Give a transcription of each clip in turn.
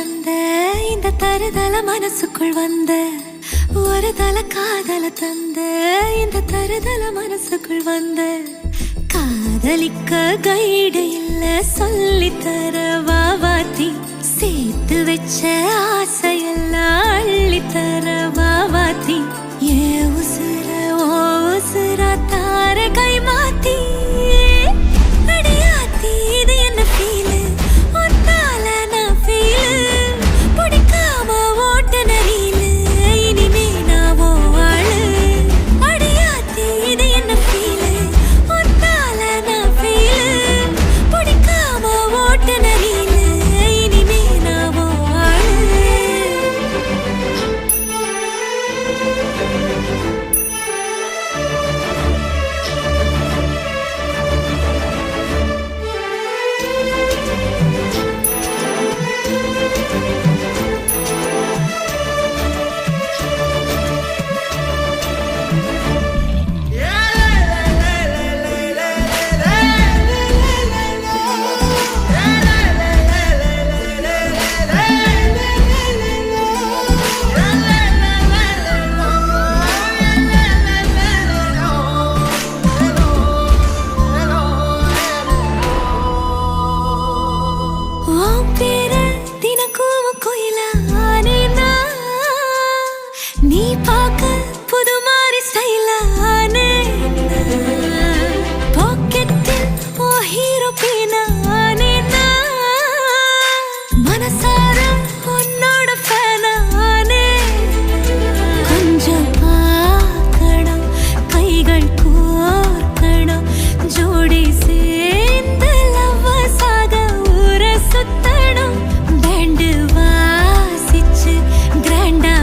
தந்த இந்த தருதல மனசுக்குள் வந்த ஒரு தல காதல தந்த இந்த தருதல மனசுக்குள் வந்த காதலிக்க கைடு இல்ல சொல்லித்தர வாவாத்தி சேர்த்து வச்ச ஆசையெல்லாம் அள்ளித்தர வாவாத்தி ஏ உசுர ஓ உசுரா தார கை மாத்தி அடியாத்தி இது என்ன ஃபீலு ஒன்னால நான் ஃபீலு பிடிக்காம ஓட்ட நரீலு இனிமே நான் ஓ ஆளு அடியாத்தி இது என்ன ஃபீலு ஒன்னால நான் ஃபீலு பிடிக்காம ஓட்ட நரீலு இனிமே நான் ஓ ஆளு நீ பார்க்க புது மாதிரி ஸ்டைலானே பாக்கெட்டில் ஓ ஹீரோ பீனானே மனசார உன்னோட ஃபேனானே கொஞ்சம் பார்க்கணும் கைகள் கோர்க்கணும் ஜோடி சேர்ந்து லவ்வர்ஸாக ஊர சுத்தணும் பேண்டு வாசிச்சு கிராண்டா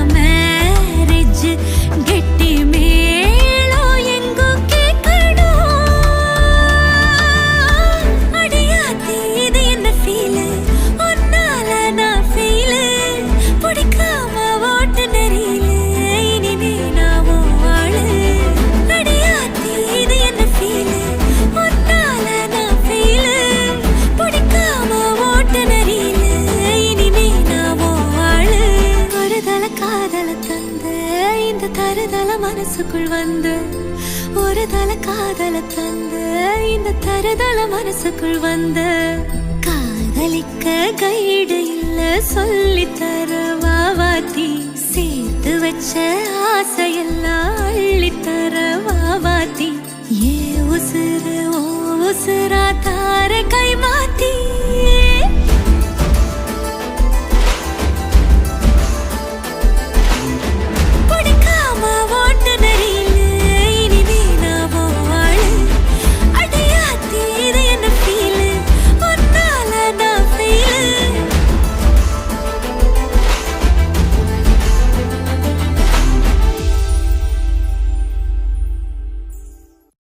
கெட்டி மேளம் எங்கோ கேட்கணும் அடியாத்தி இது என்ன ஃபீலு ஒன்னால நான் ஃபீலு பிடிக்காம ஓட்டு நெறியில இனிமே நான் ஆளு அடியாத்தி இது என்ன ஃபீலு ஒன்னால நான் ஃபீலு பிடிக்காம ஓட்டு நெறியில இனிமே நான் ஆளு ஒரு தல காதல தந்த இந்த தருதல மனசுக்குள் வந்து ஒரு தல காதல தந்த இந்த தருதல மனசுக்குள் வந்து காதலிக்க கைடு இல்ல சொல்லித்தர வாவாத்தி சேர்த்து வச்ச ஆசையெல்லாம் அள்ளித்தர வாவாத்தி ஏ உசுறு ஓ உசுரா தார கைமா